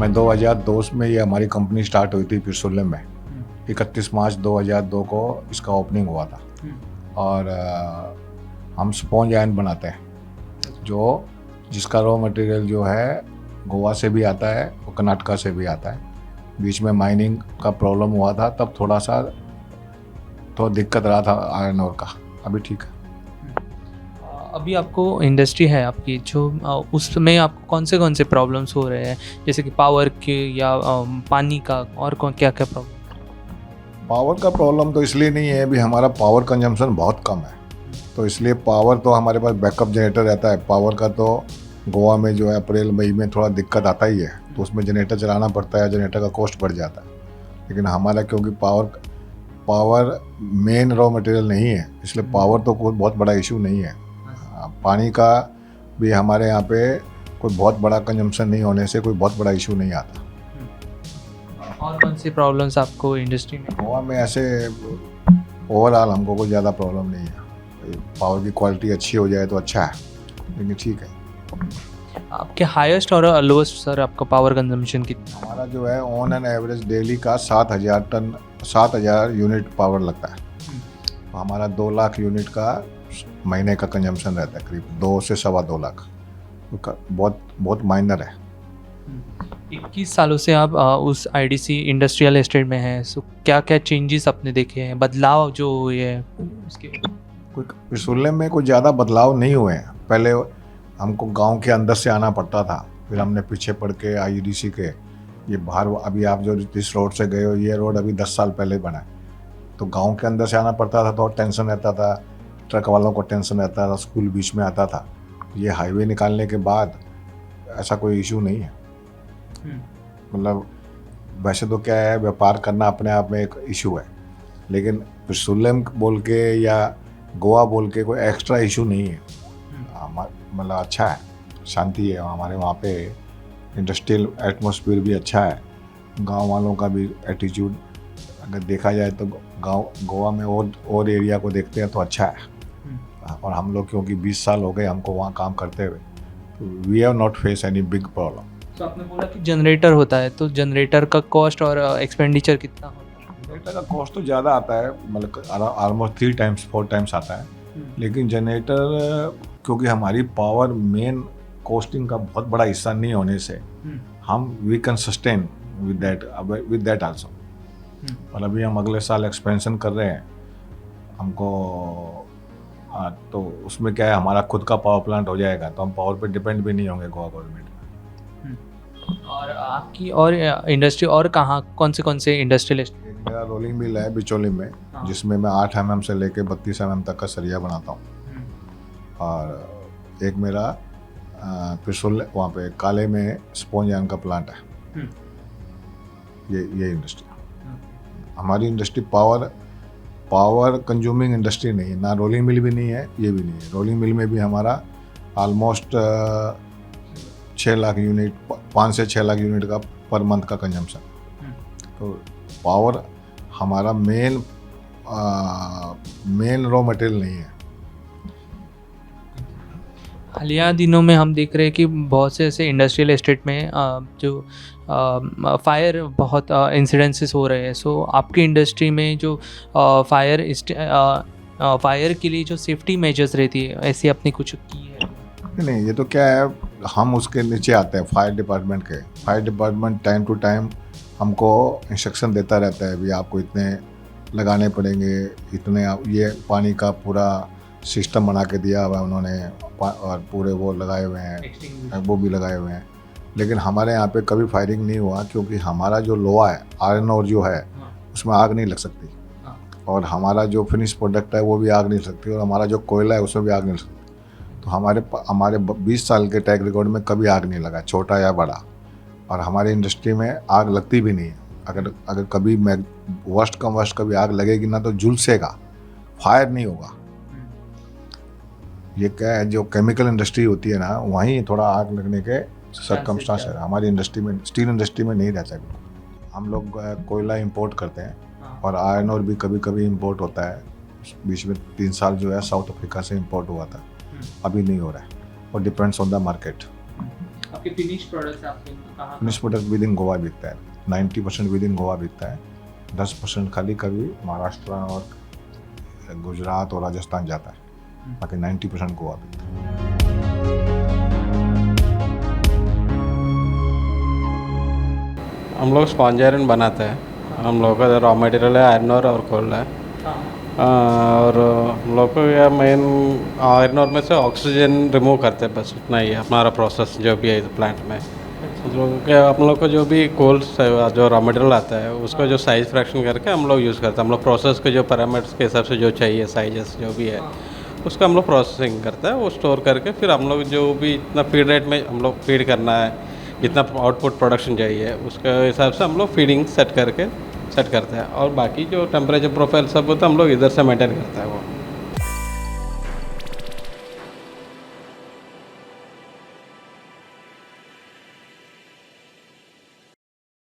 मैं 2002 में ये हमारी कंपनी स्टार्ट हुई थी पिरसुल्ले में। 31 मार्च 2002 को इसका ओपनिंग हुआ था। और हम स्पॉन्ज आयरन बनाते हैं जिसका रॉ मटेरियल जो है गोवा से भी आता है और कर्नाटका से भी आता है। बीच में माइनिंग का प्रॉब्लम हुआ था, तब थोड़ा दिक्कत रहा था आयरन ओर का। अभी ठीक है। अभी आपको इंडस्ट्री है आपकी जो उसमें आपको कौन से प्रॉब्लम्स हो रहे हैं, जैसे कि पावर के या पानी का, और क्या क्या प्रॉब्लम? पावर का प्रॉब्लम तो इसलिए नहीं है, अभी हमारा पावर कंजम्पशन बहुत कम है, तो इसलिए पावर तो हमारे पास बैकअप जनरेटर रहता है। पावर का तो गोवा में जो है अप्रैल मई में थोड़ा दिक्कत आता ही है, तो उसमें जनरेटर चलाना पड़ता है, जनरेटर का कॉस्ट बढ़ जाता है। लेकिन हमारा क्योंकि पावर मेन रॉ मटेरियल नहीं है, इसलिए पावर तो कोई बहुत बड़ा इशू नहीं है। पानी का भी हमारे यहाँ पे कोई बहुत बड़ा कंजम्पशन नहीं होने से कोई बहुत बड़ा इशू नहीं आता। और कौन सी प्रॉब्लम्स आपको इंडस्ट्री में? गोवा में ऐसे ओवरऑल हमको कोई ज़्यादा प्रॉब्लम नहीं है। पावर की क्वालिटी अच्छी हो जाए तो अच्छा है, लेकिन ठीक है। आपके हाईएस्ट और लोएस्ट सर आपका पावर कंजम्पशन कितना? हमारा जो है ऑन एन एवरेज डेली का 7,000 यूनिट पावर लगता है। तो हमारा 2 लाख यूनिट का महीने का कंजम्पशन रहता है, करीब 2 से सवा 2 लाख। तो बहुत माइनर है। 21 सालों से आप उस आईडीसी इंडस्ट्रियल एस्टेट में हैं, सो क्या क्या चेंजेस आपने देखे हैं, बदलाव जो हुए हैं उसके? कोई पिरसुल्ले में कोई ज़्यादा बदलाव नहीं हुए हैं। पहले हमको गांव के अंदर से आना पड़ता था, फिर हमने पीछे पड़ के आईडीसी के ये बाहर, अभी आप जो जिस रोड से गए हो ये रोड अभी 10 साल पहले बना है। तो गांव के अंदर से आना पड़ता था तो टेंशन रहता था, ट्रक वालों को टेंशन रहता था, स्कूल बीच में आता था। ये हाईवे निकालने के बाद ऐसा कोई इशू नहीं है। मतलब वैसे तो क्या है, व्यापार करना अपने आप में एक इशू है, लेकिन पिरसुल्ले बोल के या गोवा बोल के कोई एक्स्ट्रा इशू नहीं है। मतलब अच्छा है, शांति है हमारे वहाँ पे। इंडस्ट्रियल एटमॉस्फेयर भी अच्छा है, गांव वालों का भी एटीट्यूड अगर देखा जाए तो गोवा में और एरिया को देखते हैं तो अच्छा है। और हम लोग क्योंकि 20 साल हो गए हमको वहाँ काम करते हुए, तो we have not face any big problem. तो आपने बोला कि जनरेटर होता है, तो जनरेटर का कॉस्ट और एक्सपेंडिचर कितना होता है? जनरेटर का कॉस्ट तो ज़्यादा आता है, मतलब ऑलमोस्ट 4 टाइम्स आता है। लेकिन जनरेटर क्योंकि हमारी पावर मेन कॉस्टिंग का बहुत बड़ा हिस्सा नहीं होने से हम we can sustain with that also. और अभी हम अगले साल एक्सपेंशन कर रहे हैं हमको, तो उसमें क्या है, हमारा खुद का पावर प्लांट हो जाएगा तो हम पावर पे डिपेंड भी नहीं होंगे गोवा गवर्नमेंट में। और आपकी और इंडस्ट्री और कौन से इंडस्ट्रियल? मेरा रोलिंग मिल है बिचौली में, जिसमें मैं 8 mm से लेके 32 mm तक का सरिया बनाता हूँ। और एक मेरा पिरसुल्ले वहाँ पे काले में स्पॉन्ज आयरन का प्लांट है। ये इंडस्ट्री हमारी इंडस्ट्री पावर कंज्यूमिंग इंडस्ट्री नहीं है, ना रोलिंग मिल भी नहीं है, ये भी नहीं है। रोलिंग मिल में भी हमारा ऑलमोस्ट 6 लाख यूनिट, 5 से 6 लाख यूनिट का पर मंथ का कंजम्पशन। तो पावर हमारा मेन रॉ मटेरियल नहीं है। हालिया दिनों में हम देख रहे हैं कि बहुत से ऐसे इंडस्ट्रियल एस्टेट में जो फायर बहुत इंसिडेंसेस हो रहे हैं। सो आपकी इंडस्ट्री में जो फायर के लिए जो सेफ्टी मेजर्स रहती है, ऐसी आपने कुछ की है? नहीं, ये तो क्या है, हम उसके नीचे आते हैं फायर डिपार्टमेंट के। Fire department time to time हमको इंस्ट्रक्शन देता रहता है, भी आपको इतने लगाने पड़ेंगे, इतने ये पानी का पूरा सिस्टम बना के दिया हुआ है उन्होंने, और पूरे वो लगाए हुए हैं, वो भी लगाए हुए हैं। लेकिन हमारे यहाँ पे कभी फायरिंग नहीं हुआ, क्योंकि हमारा जो लोहा है, आयरन और जो है, उसमें आग नहीं लग सकती। और हमारा जो फिनिश प्रोडक्ट है वो भी आग नहीं लग सकती, और हमारा जो कोयला है उसमें भी आग नहीं लग सकती। तो हमारे 20 साल के ट्रैक रिकॉर्ड में कभी आग नहीं लगा, छोटा या बड़ा। और हमारी इंडस्ट्री में आग लगती भी नहीं है। अगर कभी वर्स्ट कम वर्स्ट कभी आग लगेगी ना तो झुलसेगा, फायर नहीं होगा। ये क्या है, जो केमिकल इंडस्ट्री होती है ना, वहीं थोड़ा आग लगने के सर्कमस्टांस है। हमारी इंडस्ट्री में, स्टील इंडस्ट्री में नहीं रहता है। हम लोग कोयला इंपोर्ट करते हैं, और आयरन और भी कभी कभी इंपोर्ट होता है। बीच में 3 साल जो है साउथ अफ्रीका से इंपोर्ट हुआ था, अभी नहीं हो रहा है, और डिपेंड्स ऑन द मार्केट। आपके फिनिश प्रोडक्ट्स आपके कहाँ finish product with in Goa बिकता है, 90% विद इन गोवा बिकता है, 10% खाली कभी महाराष्ट्र और गुजरात और राजस्थान जाता है, बाकी 90% गोवा बिकता है। हम लोग स्पॉन्ज आयरन बनाते हैं। हम लोग का रॉ मटेरियल है आयरन और कोल है। और हम लोग को यह मेन आयरन और में से ऑक्सीजन रिमूव करते हैं, बस इतना ही है हमारा प्रोसेस जो भी है प्लांट में। हम लोग को जो भी कोल जो रॉ मटेरियल आता है उसका जो साइज़ फ्रैक्शन करके हम लोग यूज़ करते हैं। हम लोग प्रोसेस के जो पैरामीटर्स के हिसाब से जो चाहिए साइजेस जो भी है उसका हम लोग प्रोसेसिंग करते हैं, वो स्टोर करके फिर हम लोग जो भी इतना फीड रेट में हम लोग फीड करना है, जितना आउटपुट प्रोडक्शन चाहिए उसके हिसाब से हम लोग फीडिंग सेट करते हैं। और बाकी जो टेम्परेचर प्रोफाइल सब होता है हम लोग इधर से मेंटेन करते हैं वो।